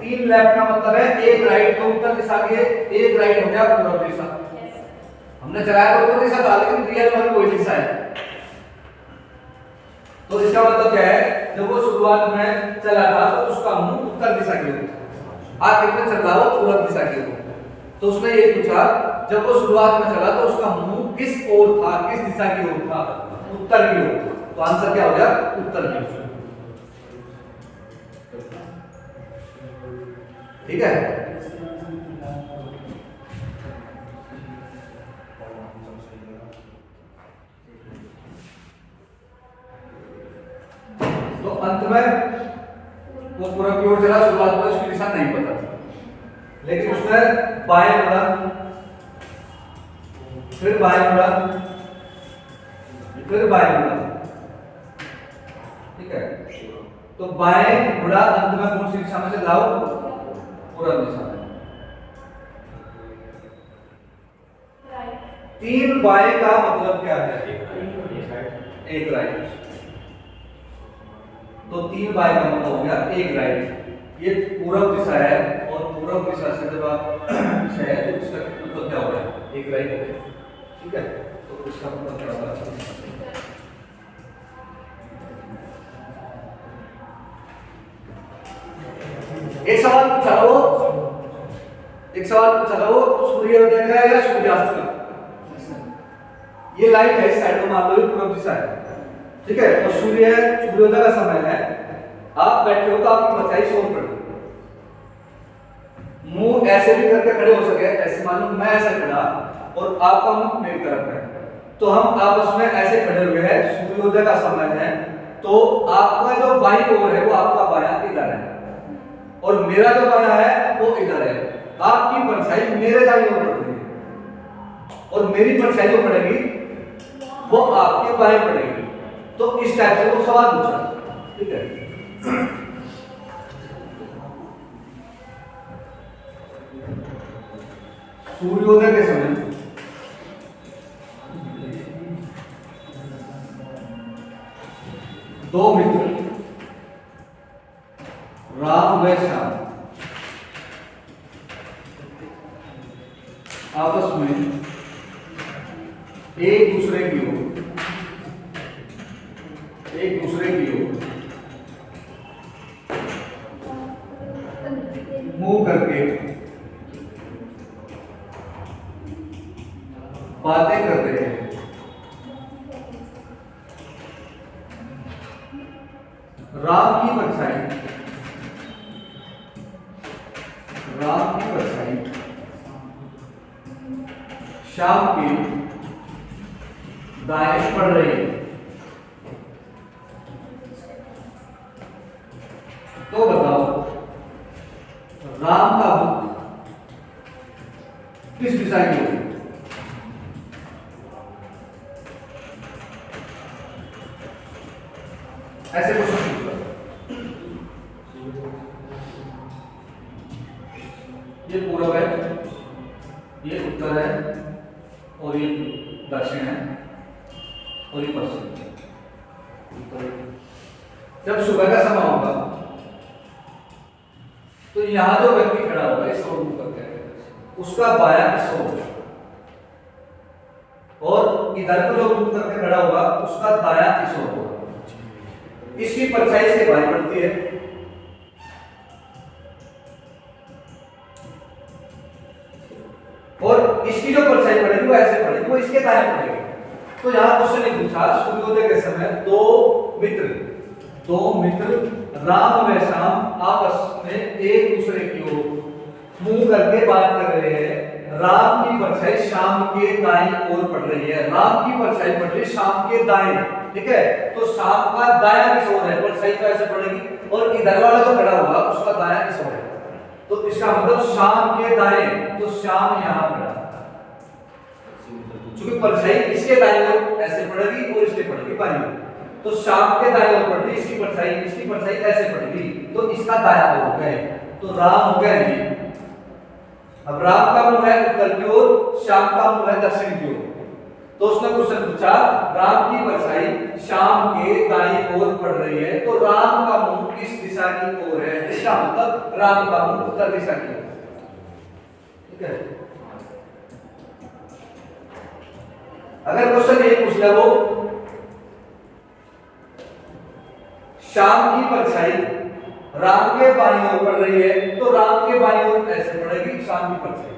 तीन लेफ्ट का मतलब है एक राइट, तो उत्तर दिशा के एक राइट हो गया पूर्व दिशा। हमने चलाया तो उत्तर दिशा था, लेकिन रियल में वही दिशा है। तो इसका मतलब क्या है, जब वो शुरुआत में चला था तो उसका मुंह उत्तर दिशा की ओर था, आखिर में चल रहा वो पूर्व दिशा की ओर। तो उसने ये पूछा, जब वो शुरुआत में चला तो उसका मुंह किस ओर था, किस दिशा की ओर था? उत्तर की ओर। तो आंसर क्या हो गया? उत्तर की ओर। ठीक है। तो अंत में वो पूर्व की ओर चला, शुरुआत में उसकी दिशा नहीं पता था, लेकिन उसने बाएं मुड़ा, फिर बाएं मुड़ा, फिर बाएं मुड़ा। ठीक है। तो बाएं मुड़ा, अंत में कौन सी दिशा में से लाओ? पूर्व दिशा में। तीन बाएं का मतलब क्या है? एक राइट। तो तीन बाएं का मतलब हो गया एक राइट। ये पूर्व दिशा है, और पूर्व दिशा से जब आप पीछे है तो इसका मतलब क्या हो गया? एक राइट हो गया। ठीक है। तो इसका मतलब क्या होगा? एक सवाल पूछा हो, सूर्योदय का या सूर्यास्त का? ये लाइट है, इस साइड में मान लो पूर्व दिशा है। ठीक है। तो सूर्योदय का समय है, आप बैठे हो तो आपकी बचाई सोन पड़, मुंह ऐसे भी करके खड़े हो सके, ऐसे मान लो मैं ऐसे खड़ा और आपका मुंह मेरी तरफ है, तो हम आपस में ऐसे खड़े हुए हैं, सूर्योदय का समय है, तो आपका जो बाईं ओर है वो आपका बायां इधर है, और मेरा जो बायां है वो इधर है। आपकी परछाई मेरे दाईं ओर पड़ रही है, और मेरी परछाई जो पड़ेगी वो आपके बाएं पड़ेगी। तो इस टाइप से वो सवाल पूछा। ठीक है। सूर्योदय के समय दो मित्र राम व श्याम आपस में एक दूसरे की ओर मुंह करके बातें कर रहे हैं। राम की परछाई श्याम के दाएं पड़ रही है। तो बताओ, राम का मुख किस दिशा की ओर? ऐसे क्वेश्चन पूछा। ये पूर्व है, ये उत्तर है, और ये दक्षिण है, और ये पश्चिम है। जब सुबह का समय होगा तो यहां जो व्यक्ति खड़ा होगा इस ओर मुंह करके, उसका बायां इस ओर, और इधर को जो मुंह करके खड़ा होगा उसका दायां इस ओर होगा। इसकी परछाई से बाएं पड़ती है, और इसकी जो परछाई पड़ेगी वो ऐसे पड़ेगी, वो इसके दाएं पड़ेगी। तो यहां क्वेश्चन ने पूछा, सूर्योदय के समय दो मित्र राम व श्याम आपस में एक दूसरे की ओर मुंह करके बात कर रहे हैं। राम की परछाई श्याम के दाईं ओर पड़ रही है, राम की परछाई पड़ रही है श्याम के दाएं। ठीक है। तो श्याम का दायां किस ओर है? परछाई तो ऐसे पड़ेगी, और इधर वाला जो खड़ा होगा उसका दायां किस ओर है? तो इसका मतलब श्याम के दाएं, तो श्याम यहां खड़ा, क्योंकि परछाई इसके दाएं ओर ऐसे पड़ेगी और इसके पड़ेगी बाईं ओर। तो श्याम के दाएं ओर पड़ रही, इसकी परछाई ऐसे पड़ेगी, तो इसका दायां ओर हो गया। तो राम हो गया ये। अब राम का मुंह है उत्तर की ओर, श्याम का मुंह है दक्षिण की ओर। तो उसने क्वेश्चन पूछा राम की परछाई शाम के दाईं ओर पड़ रही है, तो राम का मुंह किस दिशा की ओर है? इसका मतलब राम का मुंह उत्तर दिशा की ओर। ठीक है, अगर क्वेश्चन ये पूछ ले वो शाम की परछाई राम के बाईं ओर पड़ रही है, तो राम के बाईं ओर कैसे पड़ेगी शाम की परछाई?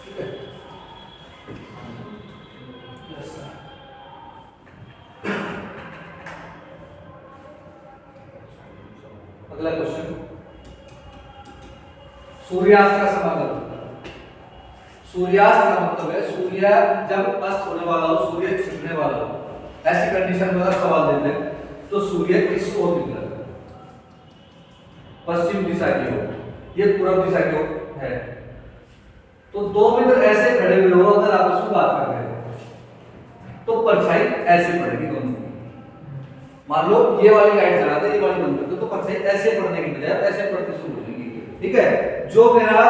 ठीक है, अगला क्वेश्चन, सूर्यास्त का समाकलन। सूर्यास्त का मतलब है सूर्य जब अस्त होने वाला हो, सूर्य छिपने वाला हो, ऐसी कंडीशन में अगर सवाल देते हैं तो सूर्य किस ओर निकला? पश्चिम दिशा की ओर, ये पूर्व दिशा की ओर है। तो दो मित्र ऐसे खड़े हुए हो, अगर आपस में बात कर रहे हैं तो परछाई ऐसे पड़ेगी दोनों की। मान लो ये वाली लाइट जला दे, ये वाली बंद कर दो, तो परछाई ऐसे पड़ने की बजाय ऐसे पड़ती शुरू हो जाएगी। ठीक है, जो मेरा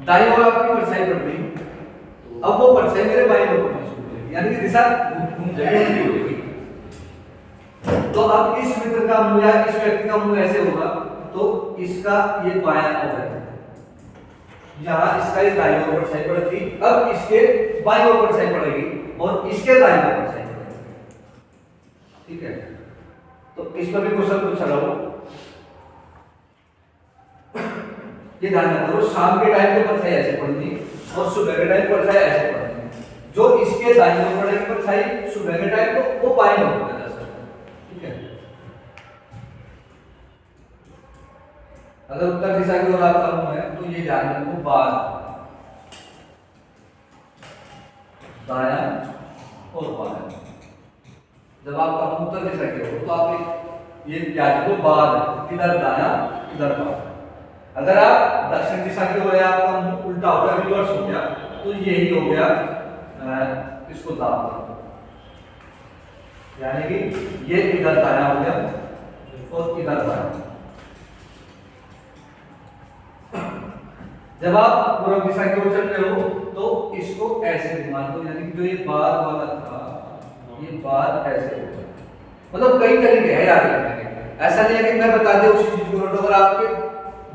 दाईं ओर आपकी परछाई पड़ रही, अब वो परछाई मेरे बाईं ओर पड़नी शुरू हो जाएगी, यानी कि दिशा घूम जाएगी। तो अब इस मित्र का मुंह या इस व्यक्ति का मुंह ऐसे होगा, तो इसका ये बायां हो जाएगा, यहाँ इसका ये दाईं ओर परछाई पड़ी थी, अब इसके बाईं ओर परछाई पड़ेगी और इसके दाईं ओर परछाई पड़ेगी। ठीक है, तो इस पर भी क्वेश्चन पूछा रहा हूं, ये ध्यान रखो शाम के टाइम पे परछाई ऐसे पड़नी और सुबह के टाइम परछाई ऐसे पड़नी। जो इसके दाईं ओर पड़ेगी परछाई सुबह के टाइम, तो वो बाईं ओर पड़ेगा। ठीक है, अगर उत्तर दिशा की ओर आपका मुंह है तो ये ध्यान रखो बार दायां और बायां। जब आपका मुंह उत्तर दिशा की ओर तो आप ये याद रखो बार इधर दायां इधर बायां। अगर आप दक्षिण दिशा की ओर है, आपका मुंह उल्टा हो गया, रिवर्स हो गया, तो यही हो गया इसको दाब दो, यानी कि ये इधर दायां हो गया और इधर बायां। जब आप पूर्व दिशा की ओर चल रहे हो तो इसको ऐसे घुमा दो, यानी कि जो ये बार वाला था ये बार ऐसे हो जाए। मतलब कई तरीके हैं याद रखने के, ऐसा नहीं है कि मैं बता दे उसी चीज को, अगर आपके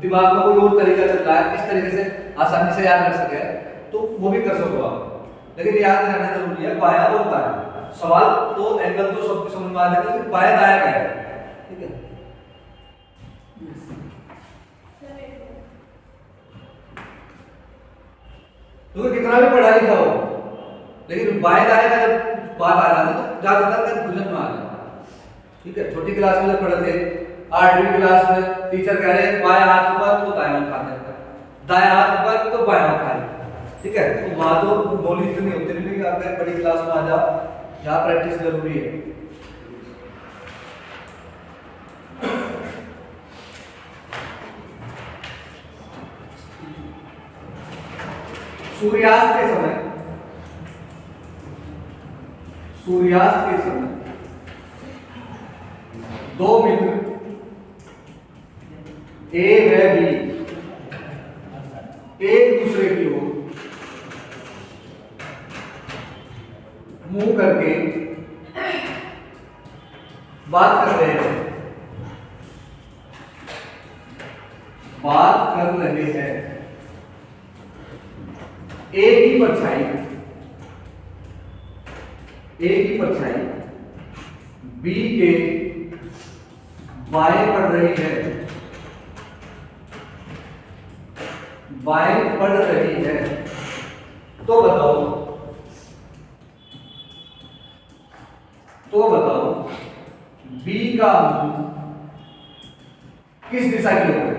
दिमाग में कोई और तरीका चल रहा है, इस तरीके से आसानी से याद रख सके तो वो भी कर सको आप, लेकिन याद रहना जरूरी है बायां और दायां। सवाल तो एंगल तो सबको समझ में आ जाएगा, लेकिन बायां दायां क्या है। ठीक है, तो कितना भी पढ़ा लिखा हो, लेकिन बाएं दाएं का जब बात आ जाती तो ज्यादातर कंफ्यूजन में आ जाता। ठीक है, छोटी क्लास में जब पढ़े थे 8वीं क्लास में टीचर कह रहे हैं बाएं हाथ पर तो दायां उठा देता, दाएं हाथ पर तो बायां उठा देता। ठीक है, तो वहां तो नॉलेज नहीं होती, लेकिन अगर बड़ी क्लास में आ जाओ यहाँ प्रैक्टिस जरूरी है। सूर्यास्त के समय, सूर्यास्त के समय दो मित्र ए व बी एक दूसरे की ओर मुंह करके बात कर रहे हैं, बात कर रहे हैं। ए की परछाई बी के बाएं पड़ रही है, बाएं पड़ रही है, तो बताओ बी का मुंह किस दिशा की ओर है?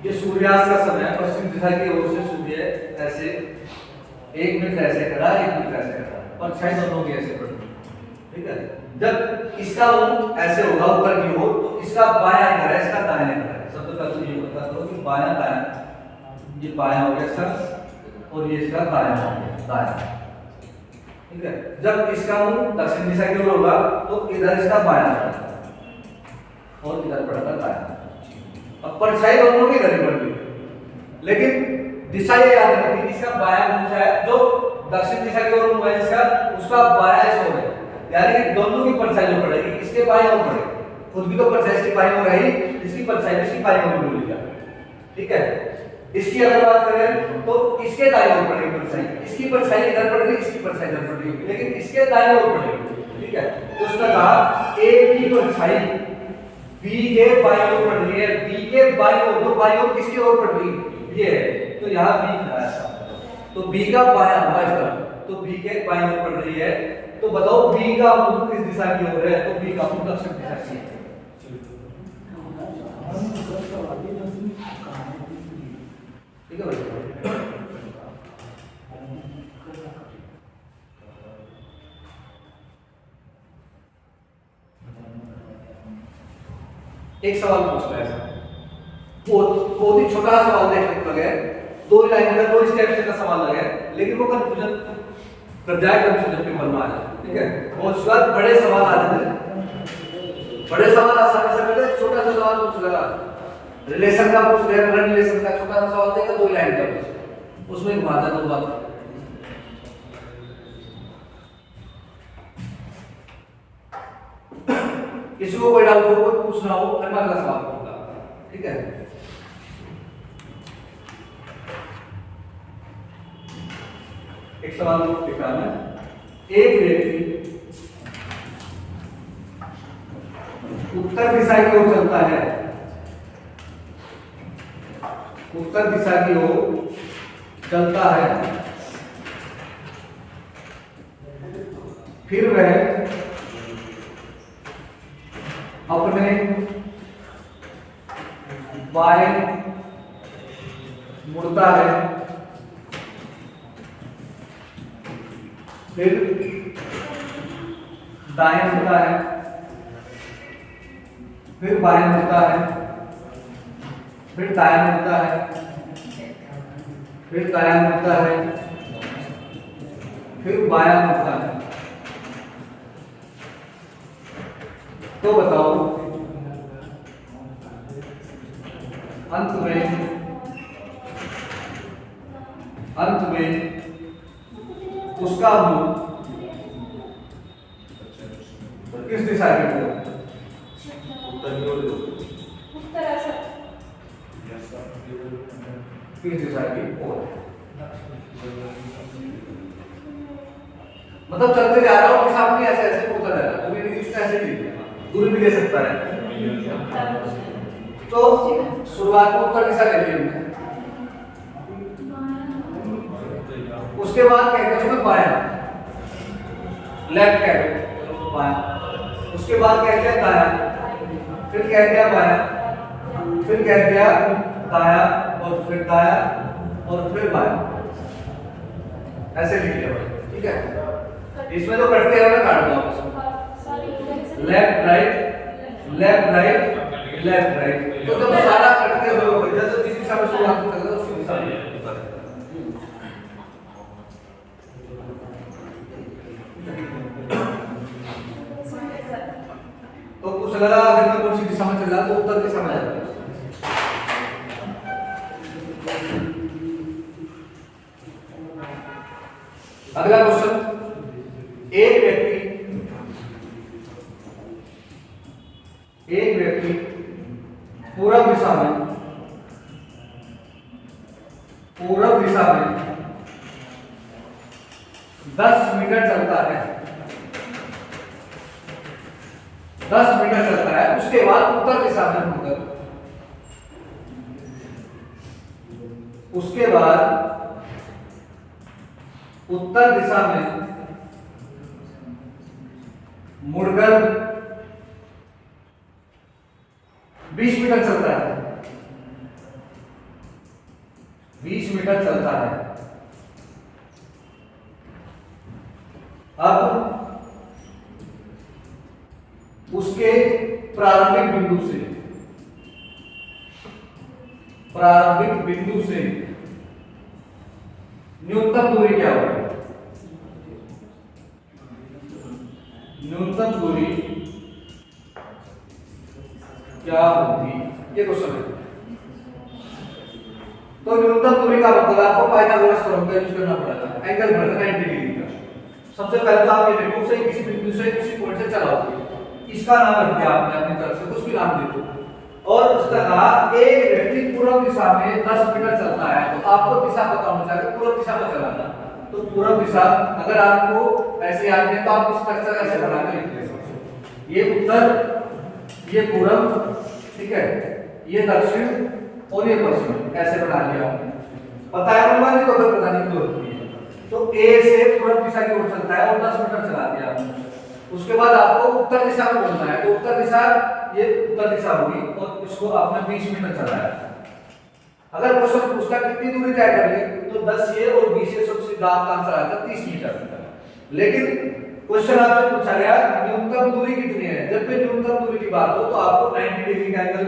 ये सूर्यास्त का समय है, पश्चिम दिशा की ओर से सूर्य ऐसे, एक मिनट ऐसे खड़ा, एक मिनट ऐसे खड़ा, और छह दोनों की ऐसे पड़ती। ठीक है, जब इसका मुंह ऐसे होगा ऊपर की ओर तो इसका बायां इधर है, इसका दायां इधर है। सबसे पहले ये बता दो कि बायां, ये बायां हो गया इसका और ये इसका दायां हो गया, दायां। ठीक है। जब इसका मुंह दक्षिण दिशा की ओर होगा तो इधर इसका बायां और इधर पड़ेगा दायां। अब परछाई दोनों की इधर ही पड़ गई, लेकिन दिशा ये याद रखनी कि इसका बायां मुंह है, जो दक्षिण दिशा की ओर मुंह है इसका, उसका बायां इस ओर है, यानी कि दोनों की परछाई जो पड़ेगी इसके बाएं ओर पड़ेगी। खुद भी तो परछाई इसकी बाईं ओर है, इसकी परछाई इसकी बाईं ओर मिलेगी, ठीक है। इसकी अगर बात करें तो इसके दाईं ओर पड़ेगी परछाई, इसकी परछाई इधर पड़ रही, इसकी परछाई इधर पड़ रही, लेकिन इसके दाईं ओर पड़ेगी, ठीक है। तो उसने कहा ए की परछाई बी के बाईं ओर पड़ रही है, बी के बाईं ओर, तो बाईं ओर किसकी ओर पड़ रही ये है, तो यहाँ बी खड़ा है, तो बी का बायां हुआ इसका, तो बी के बाईं ओर पड़ रही है। तो बताओ बी का मुंह किस दिशा की ओर है, तो बी का मुंह दक्षिण दिशा की है, ठीक है भाई। एक सवाल पूछ रहा है, बहुत ही छोटा सवाल देखने को लगे, 2 लाइन में 2 स्टेप का सवाल लगे, लेकिन वो कंफ्यूजन कर जाए, कंफ्यूजन पेपर में आ जाए, ठीक है। और उसके बाद बड़े सवाल आ जाते हैं, बड़े सवाल आसानी से मिलते, छोटा सा सवाल पूछ लेगा, रिलेशन का पूछ लेगा, ब्लड रिलेशन का छोटा सा सवाल देगा, 2 लाइन का पूछ, उसमें घुमा दे 2 बात। किसी को कोई डाउट हो, कोई पूछना हो, फिर मैं अगला सवाल करूंगा, ठीक है। एक सवाल लिखा है, एक व्यक्ति उत्तर दिशा की ओर चलता है, उत्तर दिशा की ओर चलता है, फिर वह अपने बाएं मुड़ता है, फिर दाएं मुड़ता है, फिर बाएं मुड़ता है, फिर दाएं मुड़ता है, फिर दायां मुड़ता है, फिर बायां मुड़ता है। तो बताओ अंत में उसका मुंह किस दिशा की ओर, किस दिशा की ओर, मतलब चलते जा रहा हूं कि सामने ऐसे ऐसे होता जा रहा है, तो भी उसने ऐसे लिख दिया, दूर भी ले सकता है। तो शुरुआत में उत्तर दिशा ले ली हमने, उसके बाद कहते हैं उसमें बायां, लेफ्ट कहते हैं बायां, उसके बाद कहते हैं दायां, फिर कहते हैं बायां, फिर कहते हैं दायां, और फिर दायां, और फिर बायां, ऐसे लिख लिया भाई, ठीक है। इसमें तो कटते हैं ना, काट दो left right left right left right, तो जब सारा कटते हुए जैसे जिस दिशा में शुरुआत करते हैं उसी दिशा में होता है। तो कुछ लगा अगर मैं कौन सी दिशा में चल रहा तो उत्तर दिशा में जाता है। अगला क्वेश्चन, एक व्यक्ति पूरब दिशा में 10 मीटर चलता है, 10 मीटर चलता है, उसके बाद उत्तर दिशा में मुड़कर, उसके बाद उत्तर दिशा में मुड़कर 20 मीटर चलता है, 20 मीटर चलता है। अब उसके प्रारंभिक बिंदु से न्यूनतम दूरी क्या होगी? न्यूनतम दूरी क्या होगी, ये क्वेश्चन है। तो न्यूनतम दूरी का मतलब आपको पाइथागोरस थ्योरम का यूज करना पड़ेगा, एंगल बढ़ेगा 90 डिग्री का। सबसे पहले तो आप ये देखो से किसी बिंदु से किसी पॉइंट से चलाओगे, इसका नाम रख दिया आपने अपनी तरफ से, कुछ भी नाम दे दो, और उसका कहा एक व्यक्ति पूर्व दिशा में 10 मीटर चलता है, तो आपको दिशा पता होना चाहिए, पूर्व दिशा में चलाना। तो पूर्व दिशा अगर आपको ऐसे याद है तो आप स्ट्रक्चर ऐसे बना के लिख लेते, ये उत्तर, ये पूर्व, ठीक है, ये दक्षिण और ये पश्चिम, ऐसे बना लिया आपने। पता है अनुमान तो अगर बताने की जरूरत नहीं है। तो ए से पूर्व दिशा की ओर चलता है और 10 मीटर चला दिया आपने। उसके बाद आपको उत्तर दिशा में बोलना है, तो उत्तर दिशा, ये उत्तर दिशा होगी और इसको आपने 20 मीटर चलाया। अगर क्वेश्चन पूछता कितनी दूरी तय कर ली, तो 10 ये और 20 ये सबसे सीधा आपका आंसर आता है 30 मीटर। लेकिन क्वेश्चन आपसे पूछा गया न्यूनतम दूरी कितनी है। जब भी न्यूनतम दूरी की बात हो तो आपको 90 डिग्री का एंगल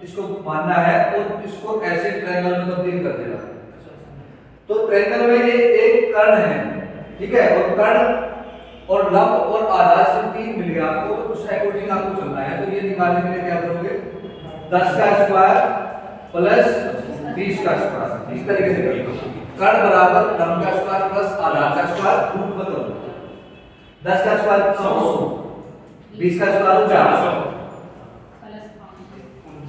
इसको मानना है और इसको ऐसे ट्रायंगल में तब्दील कर देना। तो ट्रायंगल में ये एक कर्ण है, ठीक है, और कर्ण और लंब और आधार से 3 मिल गया आपको, तो उस अकॉर्डिंग आपको चलना है। तो ये निकालने के लिए क्या करोगे, 10 का स्क्वायर प्लस 20 का स्क्वायर, इस तरीके से करोगे। कर्ण बराबर लंब का स्क्वायर प्लस आधार का स्क्वायर, रूट बदलो। 10 का स्क्वायर 100, 20 का स्क्वायर 400,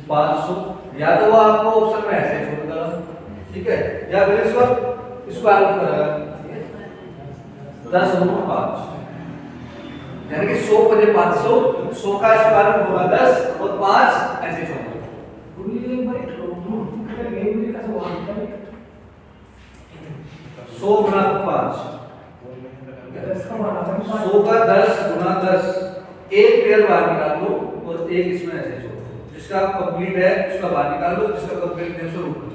500, या तो वो आपको ऑप्शन में ऐसे छोड़ देगा, ठीक है, या फिर इसको स्क्वायर रूट करेगा 10 रूट 5, यानी कि 100 बजे 500, 100 का स्क्वायर रूट होगा 10 और 5 ऐसे छोड़ दो। 100 गुना 5, 100 का 10 गुना 10, एक पेयर बाहर निकाल लो और एक इसमें ऐसे छोड़ दो। जिसका कंप्लीट है उसका बाहर निकाल लो, जिसका कंप्लीट है उसको रूट दो।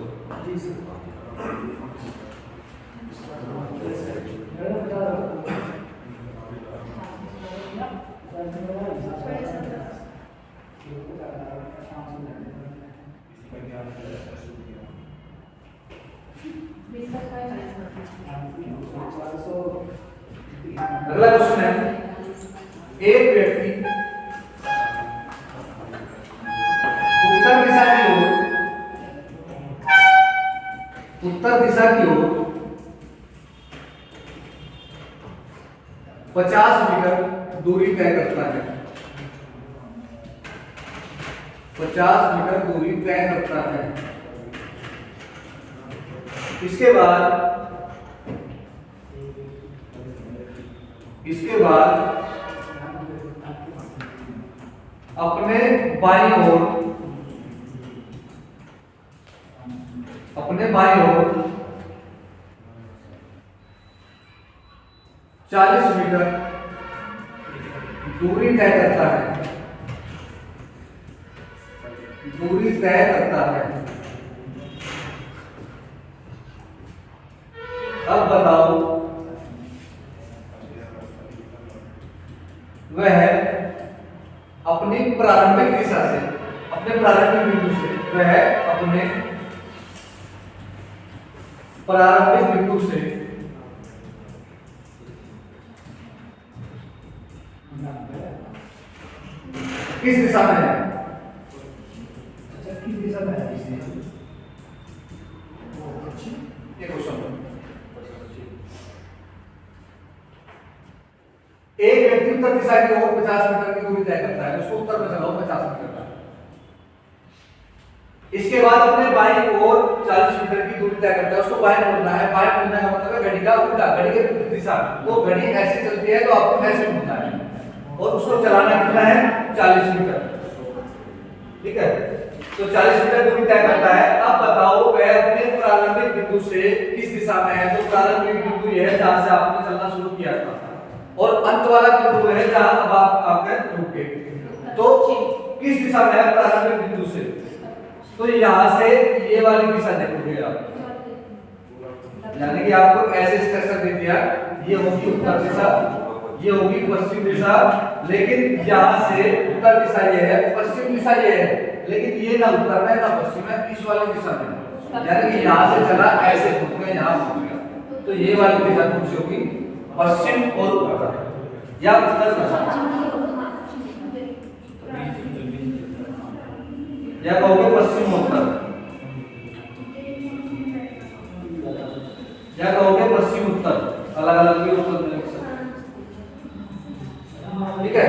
अगला क्वेश्चन है, एक व्यक्ति उत्तर दिशा की ओर 50 मीटर दूरी तय करता है, 50 मीटर दूरी तय करता है। इसके बाद अपने बाईं ओर 40 मीटर दूरी तय करता है। अब बताओ वह अपनी प्रारंभिक दिशा से, अपने प्रारंभिक बिंदु से, वह अपने प्रारंभिक बिंदु से किस दिशा में है, किस दिशा में है, ये क्वेश्चन। एक व्यक्ति उत्तर दिशा की ओर 50 मीटर की दूरी तय करता है, उसको उत्तर में चलाओ 50 मीटर का। इसके बाद अपने बाईं ओर 40 मीटर की दूरी तय करता है, उसको बाएं मुड़ना है। बाएं मुड़ने का मतलब है घड़ी का उल्टा, घड़ी के विपरीत दिशा। तो घड़ी ऐसे चलती है तो आपको ऐसे मुड़ना है और उसको चलाना कितना है, 40 मीटर, ठीक है। तो 40 मीटर दूरी तय करता है। अब बताओ वह अपने प्रारंभिक बिंदु से किस दिशा में है। तो प्रारंभिक बिंदु यह है जहां से आपने चलना शुरू किया था, और अंत वाला बिंदु है जहां अब आप आपके रुके। तो किस दिशा में है प्रारंभिक बिंदु से, तो यहां से ये वाली दिशा देखोगे आप, यानी कि आपको ऐसे स्ट्रक्चर दे दिया, ये होगी उत्तर दिशा, ये होगी पश्चिम दिशा, लेकिन यहां से उत्तर दिशा ये है, पश्चिम दिशा ये है, लेकिन ये ना उत्तर में ना पश्चिम में, इस वाली दिशा में, यानी कि यहां से चला ऐसे घूम के यहां पहुंच गया। तो ये वाली दिशा कौन सी होगी, पश्चिम और उत्तर। या उत्तर या कहोगे पश्चिम उत्तर या कहोगे पश्चिम उत्तर, अलग अलग भी उत्तर लिख सकते हैं, ठीक है।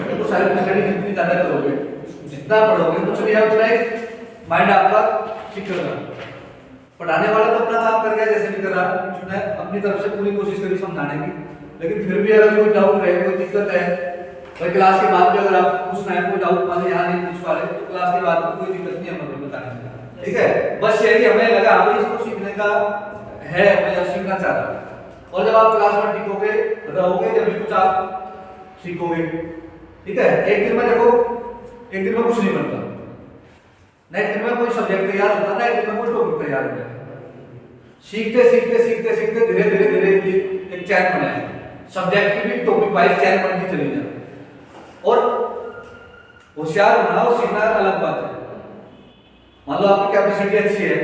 तो सारी स्टडी जितनी ज्यादा करोगे, जितना पढ़ोगे, कुछ भी उतना ही माइंड आपका ठीक होगा। पढ़ाने वाला तो अपना काम कर गया जैसे भी कर रहा, उसने अपनी तरफ से पूरी कोशिश करी समझाने की, लेकिन फिर भी अगर कोई डाउट है, कोई दिक्कत है, भाई क्लास के बाद भी अगर आप पूछना है कोई डाउट, मान यहाँ नहीं पूछ पा रहे तो क्लास के बाद कोई दिक्कत नहीं है, हमें बताने में, ठीक है। बस यही हमें लगा हमें इसको सीखने का है, मैं सीखना चाह रहा हूँ। और जब आप क्लास में टिकोगे रहोगे, जब भी कुछ आप सीखोगे, ठीक है। एक दिन में देखो, एक दिन में कुछ नहीं बनता, ना एक दिन में कोई सब्जेक्ट तैयार होता, ना एक दिन में कोई टॉपिक तैयार होता है। सीखते सीखते सीखते सीखते धीरे धीरे धीरे एक चैन बनाए, सब्जेक्ट की भी टॉपिक वाइज चैन बनती चली जाए। और होशियार होना और सीखना अलग बात है। मान लो आपकी कैपेसिटी अच्छी है,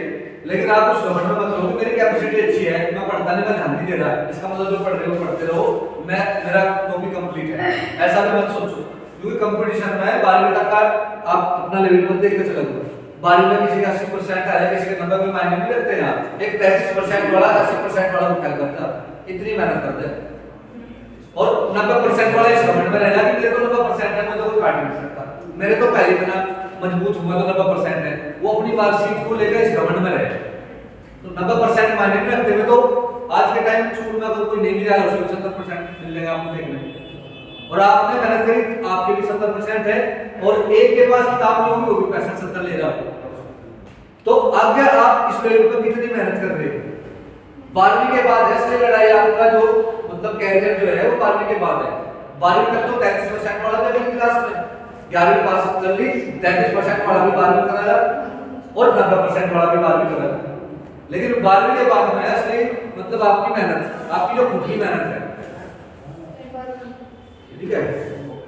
लेकिन आप उस घमंड में मत रहो कि मेरी कैपेसिटी अच्छी है, मैं पढ़ता नहीं, मैं ध्यान नहीं दे रहा, इसका मतलब जो पढ़ रहे हो पढ़ते रहो, मैं मेरा टॉपिक कंप्लीट है, ऐसा भी मत सोचो। क्योंकि कंपटीशन में 12वीं तक का आप अपना लेवल मत देख के चलो। 12वीं में किसी का 80% आया, किसी के 90 में मायने नहीं रखते हैं, एक 33% वाला 80% वाला को फेल करता, इतनी मेहनत करते हैं। और 90% वाला इस घमंड में रहना कि मेरे तो 90% है, मैं तो कोई काट नहीं सकता, मेरे तो पहले इतना मजबूत हुआ तो 90% है, वो अपनी मार्कशीट को लेकर इस घमंड में रहे। तो 90% मायने नहीं रखते हुए तो आज के टाइम स्कूल में अगर कोई नहीं भी जा रहा उसको 70% मिल जाएगा, आपको देखने। और आपने मेहनत करी, आपके भी 70% है, और एक के पास किताब नहीं होगी, वो भी 65-70 ले रहा हो, तो आगे आप इस लेवल पर कितनी मेहनत कर रहे हो। 12वीं के बाद ऐसे लड़ाई आपका जो मतलब कैरियर जो है वो 12वीं के बाद है। 12वीं तक तो 33% वाला भी अगली क्लास में, 11वीं पास कर ली, 33% वाला भी 12वीं कराया और 90% वाला भी 12वीं कराया। लेकिन 12वीं के बाद में असली मतलब आपकी मेहनत, आपकी जो खुद की मेहनत है, ठीक है।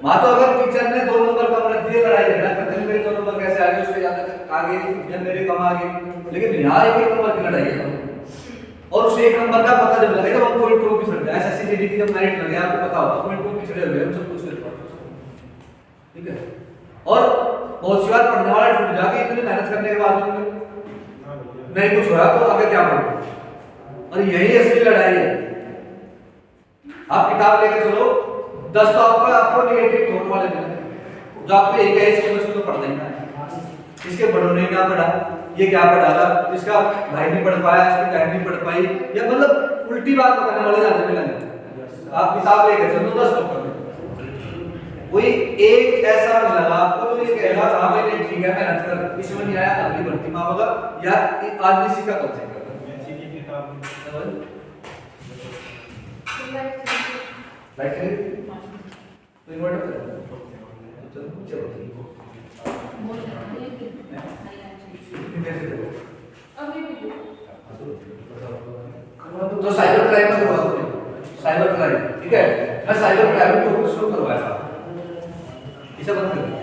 मान तो अगर टीचर ने 2 नंबर कम रख दिए, लड़ाई झगड़ा करते हैं, मेरे 2 नंबर कैसे आगे, उसके ज्यादा आगे या मेरे कम आगे, लेकिन यहाँ एक नंबर की लड़ाई है। और उस 1 नंबर का पता जब लगेगा, 1.2 पिछड़ गया, एसएससी जीडी की जब मेरिट लगे आपको पता होगा 1.2 पिछड़े हुए हम सब कुछ कर पाते, ठीक है। और बहुत सी बार पढ़ने वाला टूट जाके इतनी मेहनत करने के बाद नहीं कुछ हो रहा तो आगे क्या करूं। और यही असली लड़ाई है। आप किताब लेके चलो, 10 तो आपको नेगेटिव थॉट वाले मिलेंगे, जो आपको एक है इसके बस तो पढ़ना ही ना है, इसके बड़ों ने ना पढ़ा, ये क्या पढ़ा था, इसका भाई नहीं पढ़ पाया, इसकी बहन नहीं पढ़ पाई, या मतलब उल्टी बात बताने वाले ज्यादा मिलेंगे। आप किताब लेके चलो 10 लोग पढ़ो, कोई एक ऐसा मिला आपको तो ये कहेगा हां भाई नहीं ठीक है मेहनत कर, इसमें नहीं आया अगली भर्ती में होगा, या आज नहीं सीखा कल सीखा। लाइट तो इन्वर्टर चलो तो साइबर क्राइम में हुआ, साइबर क्राइम, ठीक है। मैं साइबर क्राइम को शुरू करवाया था, इसे बंद कर